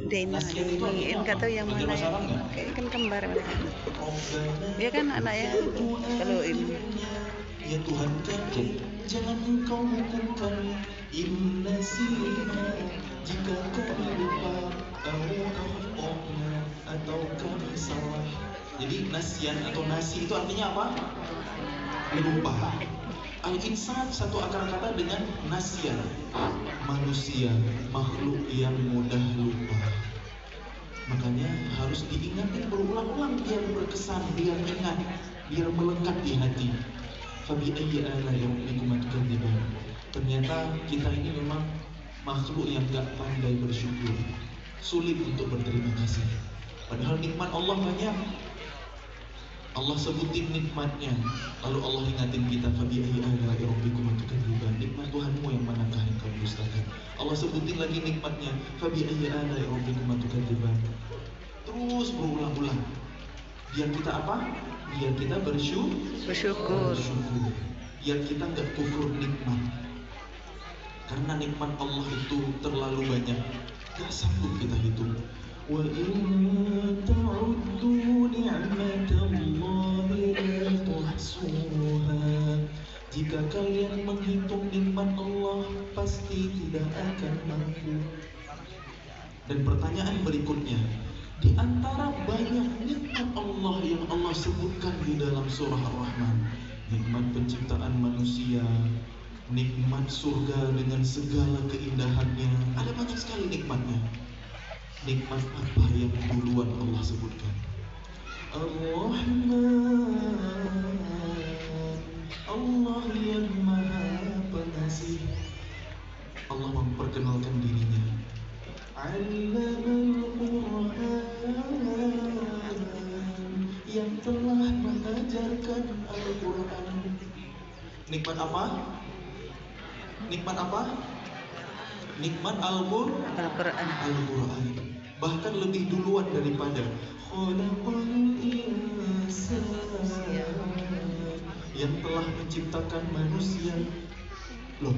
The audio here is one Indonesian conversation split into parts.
Dena, Deni, nggak tahu yang mana ya. Kayak kan kembar mereka. Dia kan anaknya kalau ini. Ya Tuhan kami, jangan Engkau hukum kami, inna sina, jika kami lupa, atau kami salah. Jadi nasian atau nasi itu artinya apa? Lupa. Al-insan satu akar kata dengan nasian, manusia, makhluk yang mudah lupa. Makanya harus diingatkan berulang-ulang biar berkesan, biar ingat, biar melekat di hati. Fabi ayyi ala'i rabbikum tukadziban. Ternyata kita ini memang makhluk yang gak pandai bersyukur, sulit untuk berterima kasih. Padahal nikmat Allah banyak. Allah sebutin nikmatnya, lalu Allah ingatin kita, fabi ayyi ala'i rabbikum tukadziban. Nikmat Tuhanmu yang manakah yang kau dustakan? Allah sebutin lagi nikmatnya, fabi ayyi ala'i rabbikum tukadziban. Terus berulang-ulang. Biar kita apa? Biar kita bersyukur. Biar kita nggak kufur nikmat. Karena nikmat Allah itu terlalu banyak, gak sanggup kita hitung. Wa in ta'uddu ni'matallahi la tuhsuha. Jika kalian menghitung nikmat Allah, pasti tidak akan mampu. Dan pertanyaan berikutnya, di antara banyak nikmat Allah yang Allah sebutkan di dalam surah Ar-Rahman, nikmat penciptaan manusia, nikmat surga dengan segala keindahannya, ada banyak sekali nikmatnya. Nikmat apa yang duluan Allah sebutkan? Ar-Rahman, Allah yang Maha Pengasih. Allah memperkenalkan dirinya. Allamal Quran, yang telah mengajarkan Al-Quran. Nikmat apa? Nikmat apa? Nikmat Al-Quran. Bahkan lebih duluan daripada Khalaqal Insan, yang telah menciptakan manusia. Loh,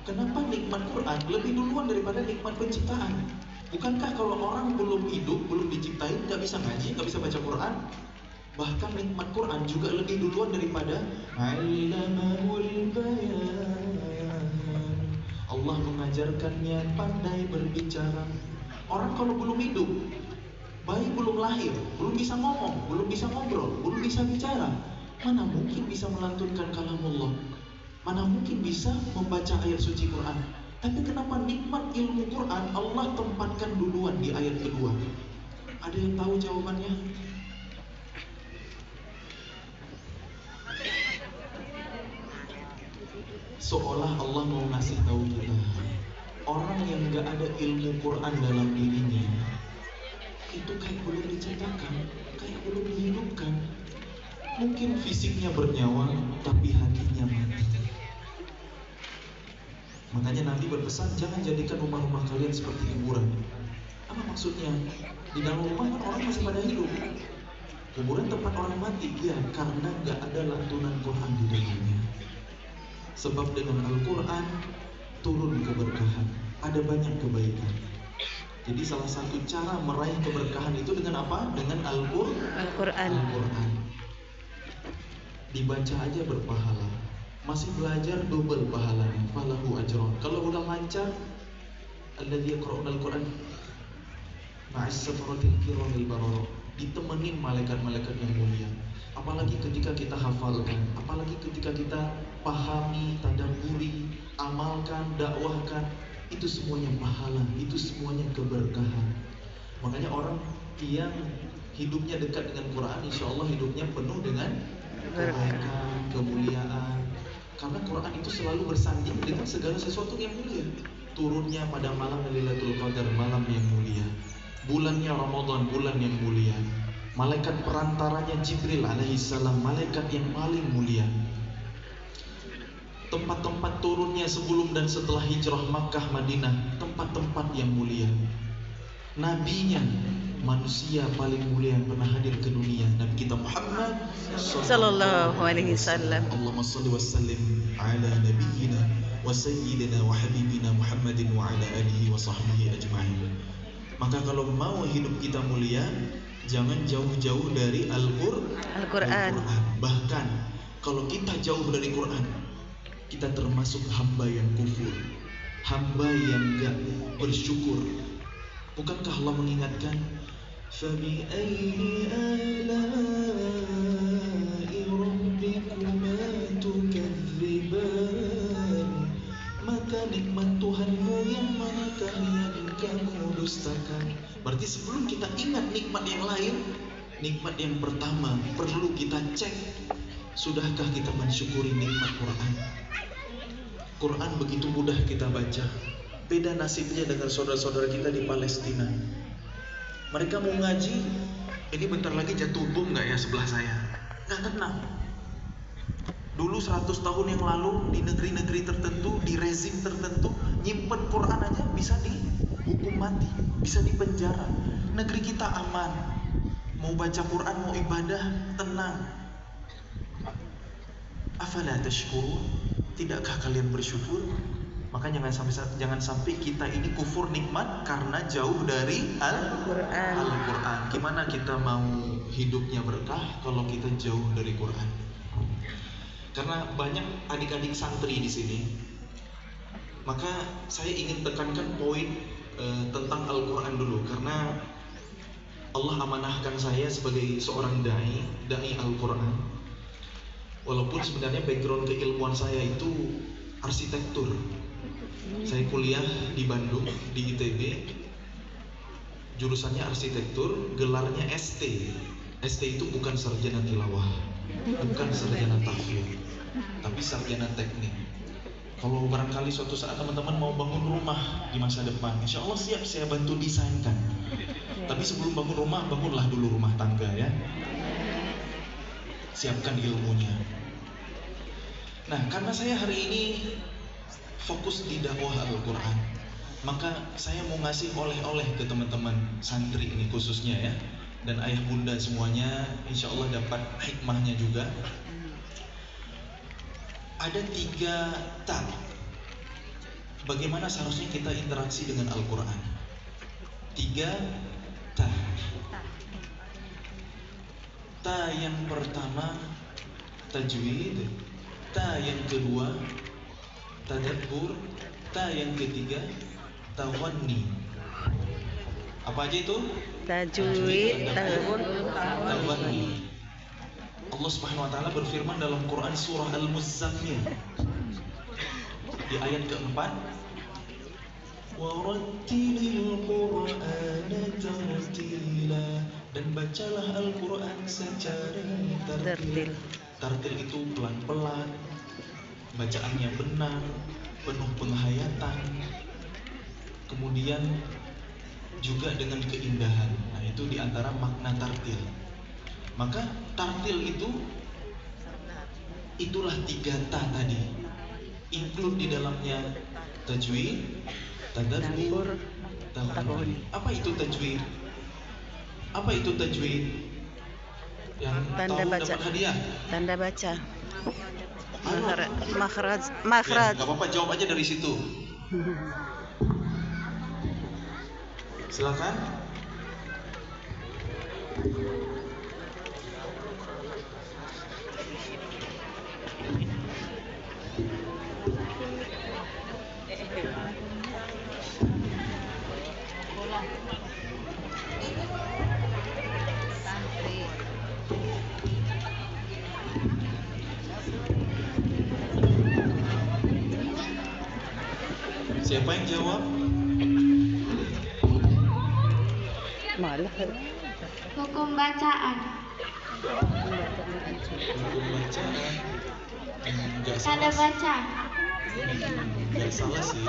kenapa nikmat Quran lebih duluan daripada nikmat penciptaan? Bukankah kalau orang belum hidup, belum diciptain, gak bisa ngaji, gak bisa baca Quran? Bahkan nikmat Quran juga lebih duluan daripada Allamahul Bayan. Allah mengajarkannya pandai berbicara. Orang kalau belum hidup, bayi belum lahir, belum bisa ngomong, belum bisa ngobrol, belum bisa bicara, mana mungkin bisa melantunkan kalamullah? Mana mungkin bisa membaca ayat suci Quran? Tapi kenapa nikmat ilmu Quran Allah tempatkan duluan di ayat kedua? Ada yang tahu jawabannya? Seolah Allah mau ngasih tahu kita, orang yang gak ada ilmu Quran dalam dirinya itu kayak belum diciptakan, kayak belum dihidupkan. Mungkin fisiknya bernyawa, tapi hatinya mati. Makanya Nabi berpesan, jangan jadikan rumah-rumah kalian seperti kuburan. Apa maksudnya? Di dalam rumah kan orang masih pada hidup. Kuburan tempat orang mati, ya, karena gak ada lantunan Quran di dalamnya. Sebab dengan Al-Quran turun keberkahan, ada banyak kebaikan. Jadi salah satu cara meraih keberkahan itu dengan apa? Dengan Al-Quran. Dibaca aja berpahala, masih belajar double pahalanya, falahu ajron. Kalau udah lancar, alladzi yaqra'una al-Quran ma'as safaratil kiramil barara, ditemenin malaikat-malaikat yang mulia. Apalagi ketika kita hafalkan, apalagi ketika kita pahami, tadabburi, amalkan, dakwahkan, itu semuanya pahala, itu semuanya keberkahan. Makanya orang yang hidupnya dekat dengan Quran, insya Allah hidupnya penuh dengan kebaikan, kemuliaan. Karena Quran itu selalu bersanding dengan segala sesuatu yang mulia. Turunnya pada malam Lailatul Qadar, malam yang mulia. Bulannya Ramadan, bulan yang mulia. Malaikat perantaranya Jibril alaihissalam, malaikat yang paling mulia. Tempat-tempat turunnya sebelum dan setelah hijrah Makkah Madinah, tempat-tempat yang mulia. Nabinya, manusia paling mulia yang pernah hadir ke dunia, Nabi kita Muhammad sallallahu alaihi wasallam. Allahumma shalli wa sallim ala nabiyyina wa sayyidina wa habibina Muhammadin wa ala alihi wa sahbihi ajma'in. Maka kalau mau hidup kita mulia, jangan jauh-jauh dari Al-Quran. Bahkan kalau kita jauh dari Quran, kita termasuk hamba yang kufur, hamba yang gak bersyukur. Bukankah Allah mengingatkan, فَبِأَيِّ آلَاءِ رَبِّكُمَا تُكَذِّبَانِ. Maka nikmat Tuhanmu yang manakah yang kamu dustakan. Berarti sebelum kita ingat nikmat yang lain, nikmat yang pertama perlu kita cek, sudahkah kita mensyukuri nikmat Quran. Quran begitu mudah kita baca. Beda nasibnya dengan saudara-saudara kita di Palestina. Mereka mau ngaji, ini bentar lagi jatuh bom nggak ya sebelah saya? Nggak tenang. Dulu 100 tahun yang lalu di negeri-negeri tertentu, di rezim tertentu, nyimpen Quran aja bisa dihukum mati, bisa dipenjara. Negeri kita aman, mau baca Quran, mau ibadah, tenang. Afala tashkurun? Tidakkah kalian bersyukur? Maka jangan sampai kita ini kufur nikmat karena jauh dari Al-Quran. Gimana kita mau hidupnya berkah kalau kita jauh dari Quran? Karena banyak adik-adik santri di sini. Maka saya ingin tekankan poin tentang Al-Quran dulu, karena Allah amanahkan saya sebagai seorang dai Al-Quran. Walaupun sebenarnya background keilmuan saya itu arsitektur. Saya kuliah di Bandung, di ITB, jurusannya arsitektur, gelarnya ST. ST itu bukan sarjana tilawah, bukan sarjana tahfidz, tapi sarjana teknik. Kalau barangkali suatu saat teman-teman mau bangun rumah di masa depan, insya Allah siap saya bantu desainkan. Tapi sebelum bangun rumah, bangunlah dulu rumah tangga ya. Siapkan ilmunya. Nah, karena saya hari ini fokus di dakwah Al-Quran, maka saya mau ngasih oleh-oleh ke teman-teman santri ini khususnya ya, dan ayah bunda semuanya, insya Allah dapat hikmahnya juga. Ada 3 ta. Bagaimana seharusnya kita interaksi dengan Al-Quran? 3 ta. Ta yang pertama tajwid, ta yang kedua tadabbur, ta yang ketiga tawanni. Apa aja itu? Tajwid, tadabbur, tawanni. Allah Subhanahu wa taala berfirman dalam Quran surah Al-Muzzammil di ayat keempat, warattilil Qur'ana tartila, dan bacalah Al-Quran secara tartil. Tartil itu pelan-pelan, bacaannya benar, penuh penghayatan, kemudian juga dengan keindahan. Nah, itu diantara makna tartil. Maka tartil itulah 3 ta tadi, include di dalamnya tajwid, tadabbur, tawanni. Apa itu tajwid? Apa itu tajwid? Yang tanda tahu baca. dapat hadiah. Tanda baca. Makhraj. Ya, gak apa-apa, jawab aja dari situ. Silakan. Siapa yang jawab? Malah. Hukum bacaan. Hukum bacaan. Enggak Tanda salah. baca. Enggak salah sih.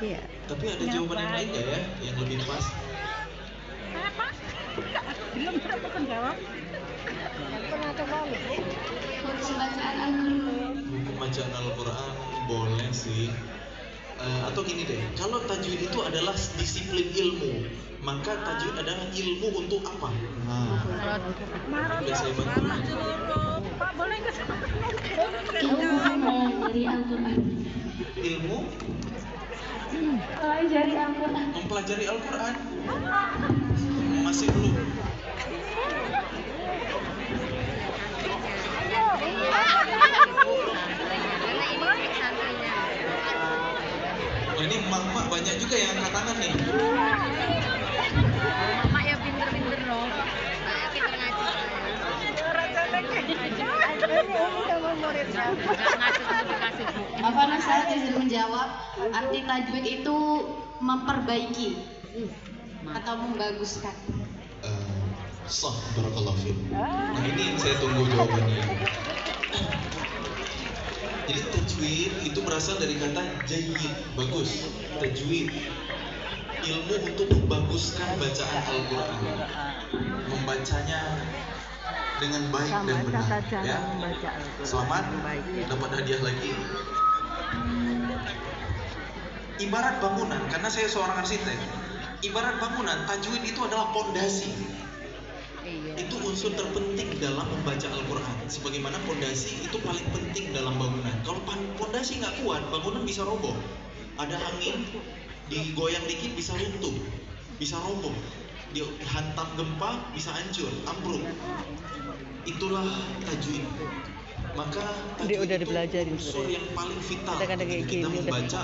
Iya. Tapi ada jawaban yang lain nggak ya, yang lebih pas? Hukum bacaan Al-Quran. Hukum bacaan Al-Quran boleh sih. Atau gini deh, kalau tajwid itu adalah disiplin ilmu, maka tajwid adalah ilmu untuk apa? Nah, udah saya bantu. Ilmu hafalan dari Al-Quran. Ilmu Pelajari Al-Quran. Mempelajari Al-Quran. Masih belum. Oh, ini emak-emak banyak juga yang angkat tangan nih. Mama ya pinter-pinter dong. Saya pinter ngaji. Afana saya izin menjawab. Arti tajwid itu memperbaiki atau membaguskan. Sah, barakallahu fiik. Nah, ini yang saya tunggu jawabannya. Jadi tajwid itu berasal dari kata jayyid, bagus. Tajwid, ilmu untuk membaguskan bacaan Al-Quran, membacanya dengan baik dan benar. Ya, selamat dapat hadiah lagi. Ibarat bangunan, karena saya seorang arsitek. Ibarat bangunan, tajwid itu adalah pondasi. Itu unsur terpenting dalam membaca Al-Quran. Sebagaimana pondasi itu paling penting dalam bangunan. Kalau pondasi nggak kuat, bangunan bisa roboh. Ada angin, digoyang dikit bisa runtuh, bisa roboh. Dihantam gempa bisa hancur, ambruk. Itulah tajwid. Maka tajwid udah itu dipelajarin unsur yang paling vital kadang-kadang ketika kayak kita gini, membaca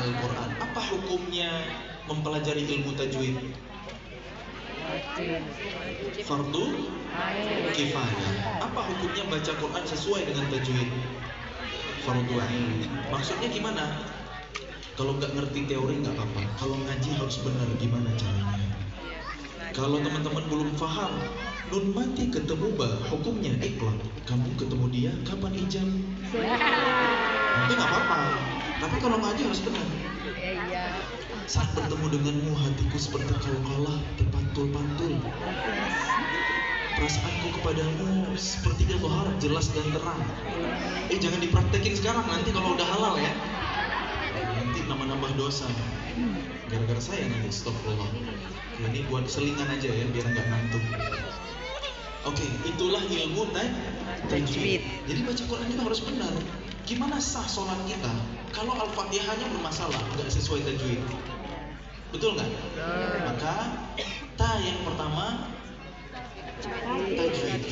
Al-Quran. Apa hukumnya mempelajari ilmu tajwid? Fardu kifayah. Apa hukumnya baca Quran sesuai dengan tajwid? Fardu ain. Maksudnya gimana? Kalau nggak ngerti teori nggak apa-apa. Kalau ngaji harus benar, gimana caranya? Kalau teman-teman belum paham, nun mati ketemu ba, hukumnya ikhlas. Kamu ketemu dia, kapan ijab? Itu nggak apa-apa. Tapi kalau ngaji harus benar. Saat bertemu denganmu, hatiku seperti kalqalah terpantul-pantul. Perasaanku kepadamu seperti izhar jelas dan terang. Jangan dipraktekin sekarang, nanti kalau udah halal ya. Nanti nambah dosa. Gara-gara saya nanti, astagfirullah. Ini buat selingan aja ya, biar nggak ngantuk. Oke, itulah ilmu tajwid. Jadi baca Quran itu harus benar. Gimana sah sholat kita kalau Al-Fatihahnya bermasalah, nggak sesuai tajwid? Betul nggak? Maka ta yang pertama tajwid.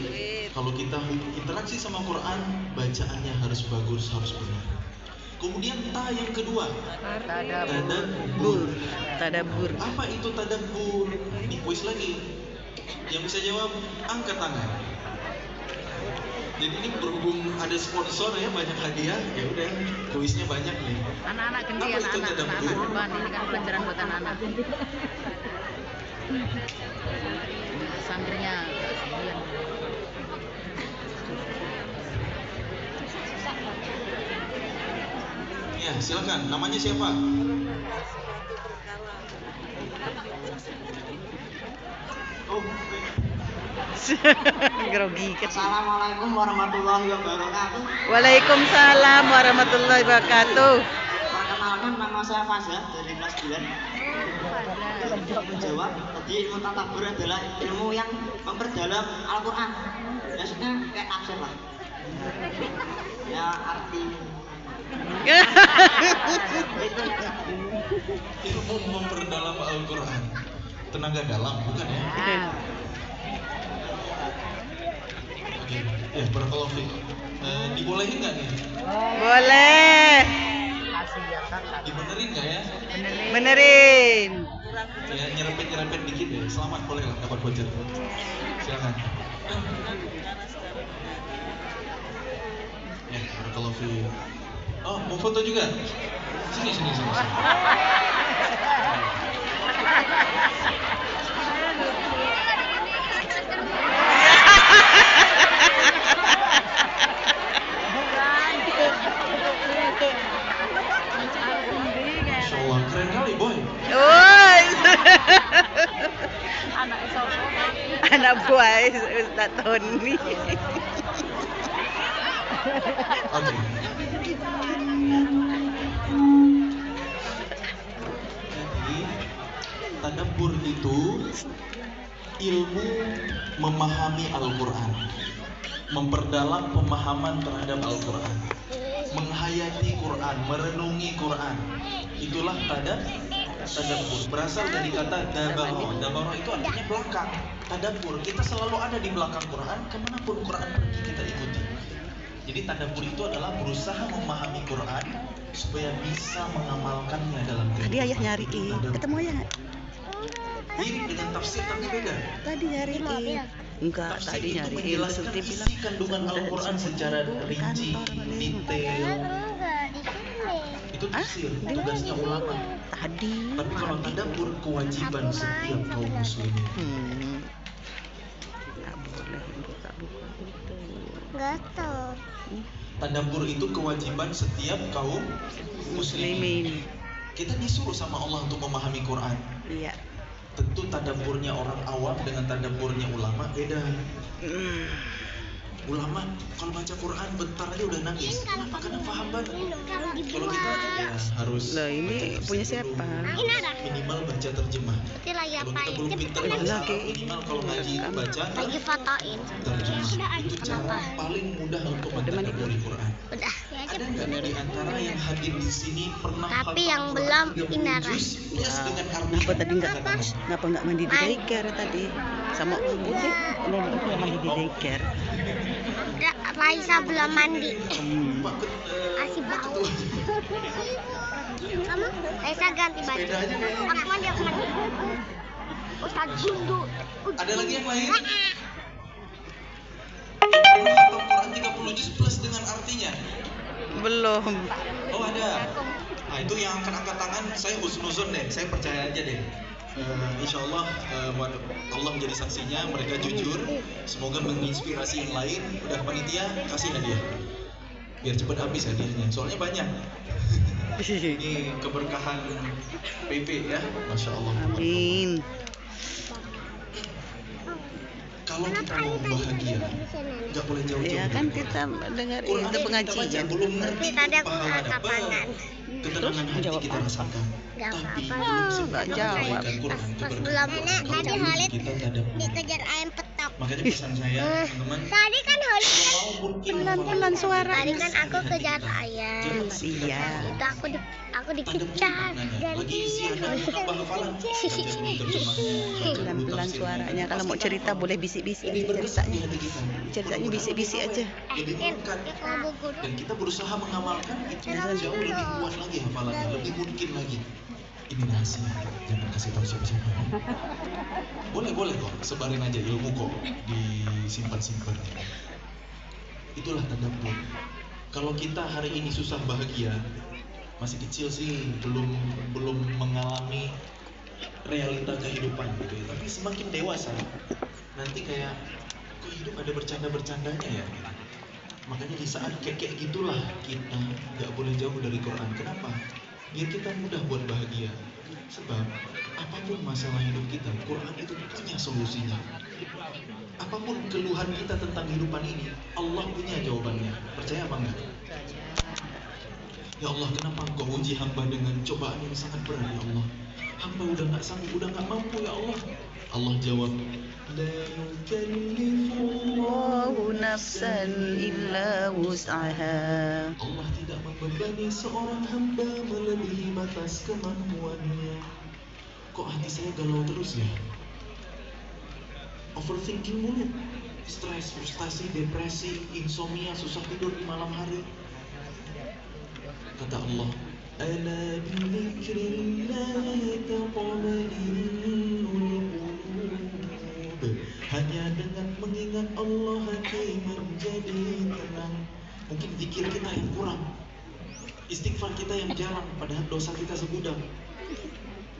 Kalau kita interaksi sama Quran, bacaannya harus bagus, harus benar. Kemudian ta yang kedua, tadabbur. Apa itu tadabbur? Ini kuis lagi. Yang bisa jawab angkat tangan. Jadi ini berhubung ada sponsor ya, banyak hadiah, ya udah kuisnya banyak nih. Anak-anak ganti, Apa itu anak-anak tadabbur? depan, ini kan pelajaran buat anak-anak. Santrinya Ya, silakan. Namanya siapa? Oh, Grogi kan. Assalamualaikum warahmatullahi wabarakatuh. Waalaikumsalam warahmatullahi wabarakatuh. Perkenalkan, nama saya Fazal dari kelas 9. Menjawab, tadi ilmu tadabbur adalah ilmu yang memperdalam Al-Quran. Maksudnya kayak tafsir lah. Ya arti itu ilmu memperdalam Al-Quran. Tenaga dalam, bukan ya? Oke, ya barakallahu fiik. Dibolehin nggak nih? Boleh. Dibenerin nggak ya? Benerin. Ya nyerempet dikit ya. Selamat, boleh lah dapat voucher. Silakan. Ya, barakallahu fiik. Oh, mau foto juga? Sini. Masya Allah, keren kali boy. Woi. anak sopo. Anak buah Ustaz Tony. Oke. Jadi tadabbur itu ilmu memahami Al-Quran, memperdalam pemahaman terhadap Al-Quran. menghayati Quran, merenungi Quran. Itulah tadabbur. Berasal dari kata dabaro. Dabaro itu artinya belakang. Tadabbur, kita selalu ada di belakang Quran, kemanapun Quran pergi kita ikuti. Jadi tadabbur itu adalah berusaha memahami Quran supaya bisa mengamalkannya dalam kehidupan. Tadi ayah nyariin, ketemu ayah nggak? Mirip dengan tafsir tapi beda. Tadi nyariin. Enggak, Tafsir tadi itu nyariin. menjelaskan Terus dia isi bilang, kandungan udah Al-Quran di secara di rinci, kantor, detail. Itu tafsir, tugasnya ulama. Tadi. Tapi kalau tadabbur kewajiban setiap kaum muslimin. Nggak boleh buka-buka itu. Gatal. Tadabbur itu kewajiban setiap kaum muslimin. Muslimin. Kita disuruh sama Allah untuk memahami Quran. Iya. Tentu tadabburnya orang awam dengan tadabburnya ulama beda. Ulama kalau baca Quran bentar aja udah nangis. Kenapa? Karena paham banget. Kalau kita ya harus. Lah ini baca punya tafsir siapa? dulu. Minimal baca terjemah. Itu lagi Kalau apa kita ya? belum pintar Lagi. bahasa Arab, minimal kalau ngaji itu baca Lagi fotoin. terjemah. Itu cara paling mudah untuk mentadabburi Quran. Udah. Ada nggak di antara yang hadir di sini pernah Tapi hafal yang Quran belum 30 Inara. juz plus dengan arti Kenapa tadi nggak kata-kata? ngapa nggak mandi di daycare tadi? Sama Putih, nenek itu yang mandi di daycare. Udah, Raisa belum mandi. Pak, Masih bau. Kamu? Raisa ganti baju. sepeda aja kayaknya. Aku mandi, aku mandi. Ustaz Gundu. Ada lagi yang lain? Pernah hafal Quran 30 juz plus dengan artinya? Belum. Oh ada. Nah itu yang akan angkat tangan, saya husnuzon deh, saya percaya aja deh. Insya Allah Allah menjadi saksinya, mereka jujur. Semoga menginspirasi yang lain. Udah panitia kasih hadiah, biar cepat habis hadiahnya. Soalnya banyak. Ini keberkahan PP ya, Masya Allah. Amin. Kalau kita mau bahagia, nggak boleh jauh-jauh. Ya kan dari kita dengar Quran itu kita baca, pengajian. belum ngerti Tadi aku pahala angkat dapat, tangan. ketenangan hati Jawab kita apa? rasakan. Nggak Tapi apa-apa. belum sempat Nggak jawab. kebaikan Quran, Pas keberkahan belum Quran. tadi Kalau Khalid kita tadabbur. dikejar ayam petok. Makanya pesan saya, teman-teman, Tadi kan Khalid. kalau mungkin Pelan-pelan suara. Tadi kan aku kejar ayam. Jangan sekedar Iya. hafal. Itu aku Tadabbur dikejar. maknanya. Lagi isi anak menambah hafalan. Baca dulu terjemahnya, baca dulu Pelan-pelan tafsirnya. suaranya. Kalau mau cerita boleh bisik-bisik Lebih aja berkesan di ceritanya. hati kita. Ceritanya bisik-bisik aja. Lebih melekat. Dan kita berusaha mengamalkan itu jauh lebih kuat lagi hafalannya, lebih mungkin lagi. Ini rahasia, jangan kasih tahu siapa-siapa. Boleh kok, sebarin aja ilmu kok, disimpan-simpan. Itulah tadabbur. Kalau kita hari ini susah bahagia, masih kecil sih, belum mengalami realita kehidupan gitu ya. Tapi semakin dewasa, nanti kayak kok hidup ada bercanda-bercandanya ya. Makanya di saat kayak gitulah kita nggak boleh jauh dari Quran. Kenapa? Biar kita mudah buat bahagia. Sebab apapun masalah hidup kita, Quran itu punya solusinya. Apapun keluhan kita tentang kehidupan ini, Allah punya jawabannya. Percaya apa enggak? Ya Allah, kenapa Engkau uji hamba dengan cobaan yang sangat berat ya Allah? Hamba udah nggak sanggup, udah nggak mampu ya Allah. Allah jawab, La Allahu nafsan illa wus'aha. Allah tidak membebani seorang hamba melebihi batas kemampuannya. Kok hati saya galau terus ya? Overthinking mulu, stres, frustasi, depresi, insomnia, susah tidur di malam hari. Kata Allah, Ala bidzikrillah tatma'innul qulub. Hanya dengan mengingat Allah hati menjadi tenang. Mungkin zikir kita yang kurang, istighfar kita yang jarang, padahal dosa kita segudang.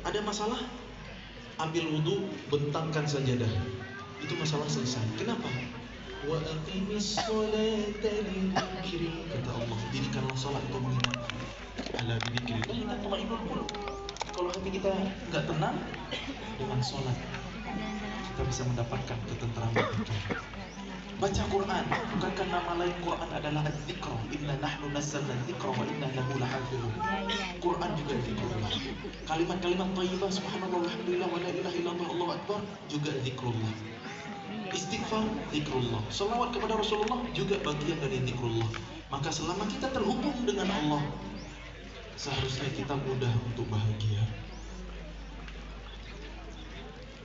Ada masalah? Ambil wudhu, bentangkan sajadah. Itu masalah selesai. Kenapa? Wa aqimis sholata lidzikri. Kata Allah, dirikanlah salat untuk mengingat. Ala bidzikri. Kalau hati kita nggak tenang, dengan salat kita bisa mendapatkan ketentraman. Baca Quran, bukankah nama lain Quran adalah Az-Zikr? Inna nahnu nazzalna dzikra wa inna lahu lahafizun. Quran juga zikrullah. Kalimat-kalimat thayyibah subhanallah walhamdulillah wa la ilaha illallah Allahu akbar juga zikrullah. Istighfar, zikrullah. Selawat kepada Rasulullah juga bagian dari zikrullah. Maka selama kita terhubung dengan Allah, seharusnya kita mudah untuk bahagia.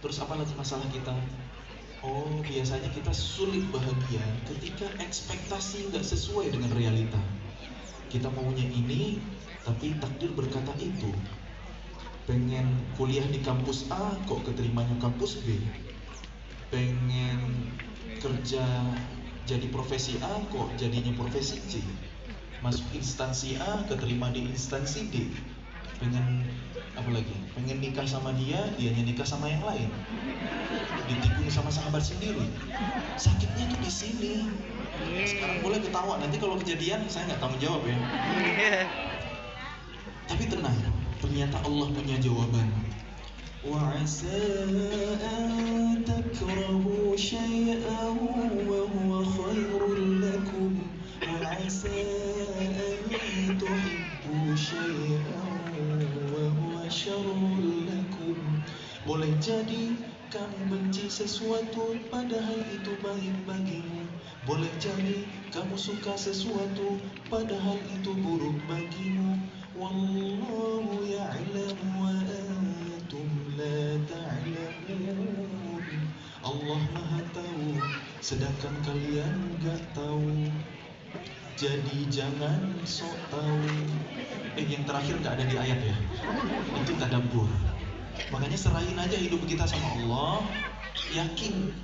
Terus apa lagi masalah kita? Oh, biasanya kita sulit bahagia ketika ekspektasi nggak sesuai dengan realita. Kita maunya ini, tapi takdir berkata itu. Pengen kuliah di kampus A, kok keterimanya kampus B. Pengen kerja jadi profesi A, kok jadinya profesi C. Masuk instansi A, keterima di instansi D. Pengen apa lagi? Pengen nikah sama dia, dianya nikah sama yang lain. Ditikung sama sahabat sendiri. Sakitnya tuh di sini. Sekarang boleh ketawa, nanti kalau kejadian saya nggak tanggung jawab ya. Tapi tenang, ternyata Allah punya jawaban. وَعَسَىٰ أَن تَكْرَهُوا شَيْئًا وَهُوَ خَيْرٌ لَكُمْ وَعَسَىٰ أَن تُحِبُّوا شَيْئًا وَهُوَ شَرٌّ لَكُمْ. Boleh jadi kamu benci sesuatu padahal itu baik bagimu. Boleh jadi kamu suka sesuatu padahal itu buruk bagimu. Wallahu ya'lamu wa antum la ta'lamun. Allah Maha tahu sedangkan kalian gak tahu. Jadi jangan sok tahu. Yang terakhir gak ada di ayat ya. Itu tadabbur. Makanya serahin aja hidup kita sama Allah. Yakin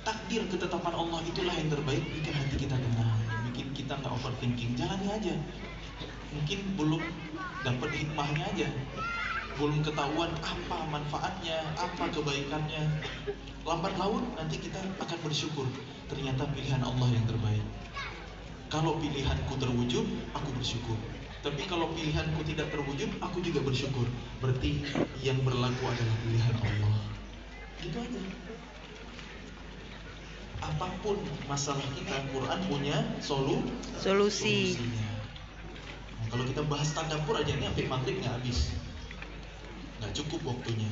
takdir ketetapan Allah itulah yang terbaik. Bikin hati kita tenang, bikin kita gak overthinking. Jalani aja. Mungkin belum dapat hikmahnya aja, belum ketahuan apa manfaatnya, apa kebaikannya. Lambat laun nanti kita akan bersyukur. Ternyata pilihan Allah yang terbaik. Kalau pilihanku terwujud, aku bersyukur. Tapi kalau pilihanku tidak terwujud, aku juga bersyukur. Berarti yang berlaku adalah pilihan Allah. Gitu aja. Apapun masalah kita, Quran punya Solusi. solusinya. Nah, kalau kita bahas tadabbur aja ini sampai maghrib nggak habis, nggak cukup waktunya.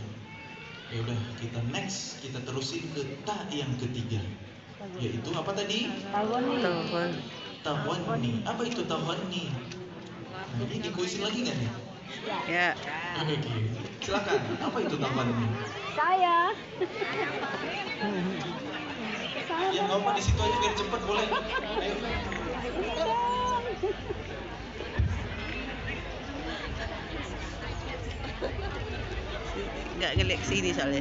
Ya udah, kita next, kita terusin ke ta yang ketiga, yaitu apa tadi? Tawani. Apa itu tawani? Nah, ini dikuisin lagi nggak nih? Ya. Oke, silakan. Apa itu tawani? Saya. Ya nggak apa, di situ aja biar cepet, boleh? Ayo. Nggak ngelik sini soalnya.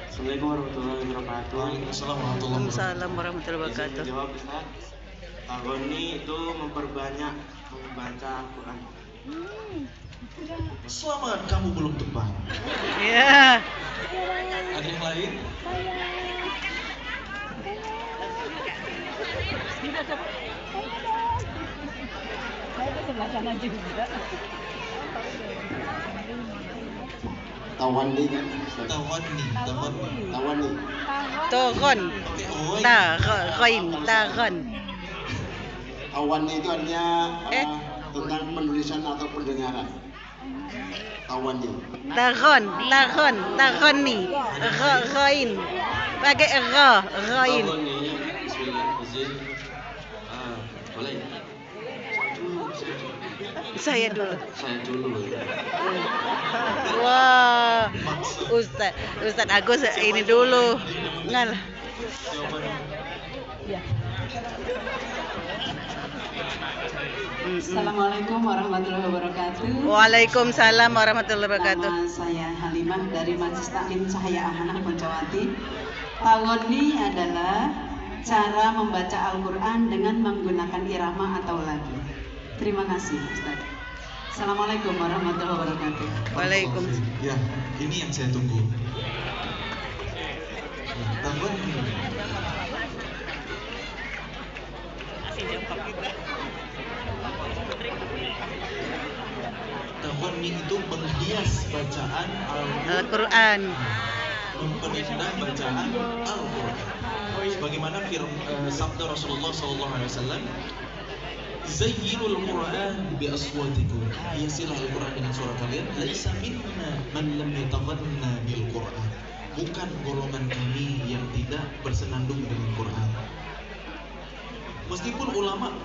Assalamualaikum warahmatullahi wabarakatuh. Waalaikumsalam warahmatullahi wabarakatuh. Waalaikumsalam warahmatullahi wabarakatuh. Jawab Ustaz. Tawani itu memperbanyak membaca Al-Quran. Selamat, kamu belum tepat. Ya. Ada yang lain? Tawani kan? Tawani. Togon. Oke, oh. Tagon. Tawani itu artinya Eh? tentang penulisan atau pendengaran. Tawani. Tagon nih. Ghain. Pakai ghain. Boleh. Saya dulu. Saya dulu. Wah. Ustaz Agus ini dulu. Ngal. Assalamualaikum warahmatullahi wabarakatuh. Waalaikumsalam warahmatullahi wabarakatuh. Nama saya Halimah dari Majelis Taklim Cahaya Amanah Poncowati. Tawani adalah cara membaca Al-Quran dengan menggunakan irama atau lagu. Terima kasih Ustaz. Assalamualaikum warahmatullahi wabarakatuh. Waalaikumsalam. Ya, ini yang saya tunggu. Tawani. Tawani itu menghias bacaan Al-Quran. memperindah bacaan Al-Quran. Sebagaimana sabda Rasulullah SAW, Zayyinul Quran bi aswatikum. Hiasilah Al-Quran dengan suara kalian. Laisa minna man lam yataghanna bil Quran. bukan golongan kami yang tidak bersenandung dengan Quran. Meskipun ulama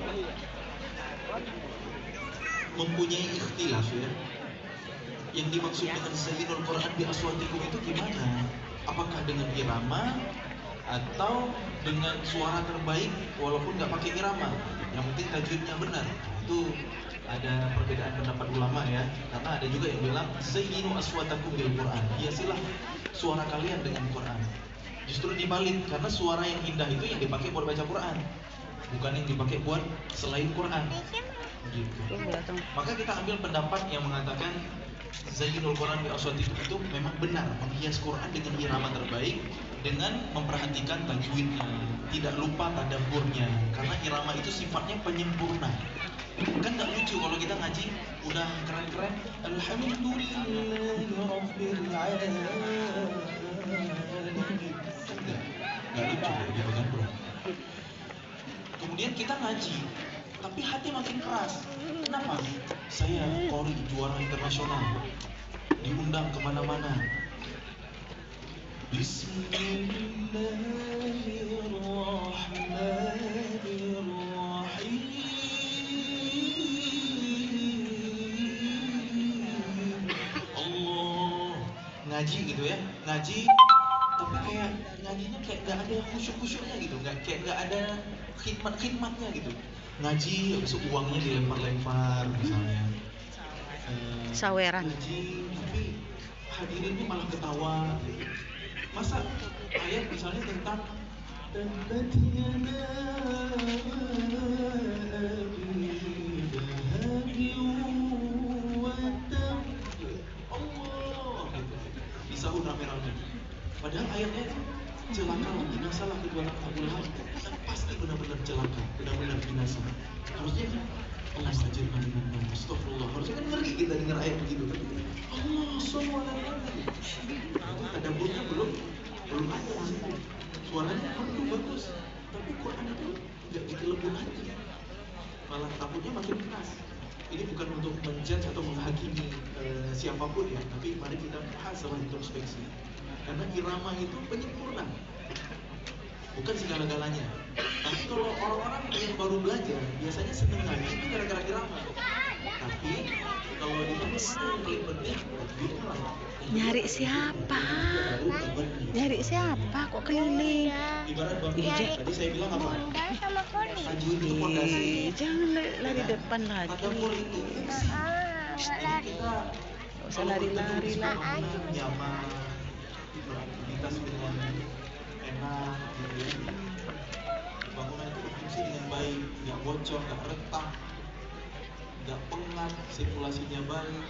mempunyai ikhtilaf ya, yang dimaksud dengan zayyinul Quran bi aswatikum itu gimana? Apakah dengan irama atau dengan suara terbaik walaupun nggak pakai irama? Yang penting tajwidnya benar. Itu ada perbedaan pendapat ulama ya, karena ada juga yang bilang zayyinu aswatakum bil Quran, hiasilah suara kalian dengan Quran. Justru dibalik, karena suara yang indah itu yang dipakai buat baca Quran, bukan yang dipakai buat selain Quran. Gitu. Maka kita ambil pendapat yang mengatakan zayyinul Quran bi aswatikum itu memang benar, menghias Quran dengan irama terbaik, dengan memperhatikan tajwidnya, tidak lupa tadabburnya, karena irama itu sifatnya penyempurna. Kan gak lucu kalau kita ngaji udah keren-keren alhamdulillahirabbil alamin. Kan gak lucu gitu kan bro. Kemudian kita ngaji tapi hati makin keras. Kenapa? Saya qori juara internasional, diundang kemana-mana. Bismillahirrahmanirrahim. Ngaji gitu ya, ngaji tapi kayak ngajinya kayak gak ada khusyuk-khusyuknya gitu, kayak gak ada khidmat-khidmatnya gitu. Ngaji habis itu uangnya dilempar-lempar misalnya, saweran. Ngaji tapi hadirinnya malah ketawa gitu. Masa ayat misalnya tentang tabbat yada abi wa tab, Allah gitu, disahur rame-rame. Padahal ayatnya itu celakalah, binasalah kedua anak Abu Lahab, dan pasti benar-benar celaka, benar-benar binasa. Harusnya kan Allah sajirkan dengan baik. Astagfirullah. Harusnya kan ngeri kita dengar ayat begitu kan. Allah SWT. Itu tadabburnya belum ada. Suaranya bagus, tapi Quran itu nggak gitu lembut hati, malah takutnya makin keras. Ini bukan untuk menjudge atau menghakimi siapapun ya, tapi mari kita muhasabah introspeksi. Karena irama itu penyempurna, bukan segala-galanya. Tapi kalau orang-orang yang baru belajar biasanya seneng ngaji itu gara-gara irama. Tapi kalau di paling penting Nyari siapa? Nyari siapa? Kok keliling? Ibarat Bang tadi saya bilang apa? Tajwid itu fondasi. Jangan lari depan lagi. Tadabbur itu fungsi. Jadi kita Gak usah lari-lari lah. nyaman, beraktivitas dengan enak gitu ya. Bangunan itu berfungsi dengan baik, nggak bocor, nggak retak, nggak pengat, sirkulasinya baik.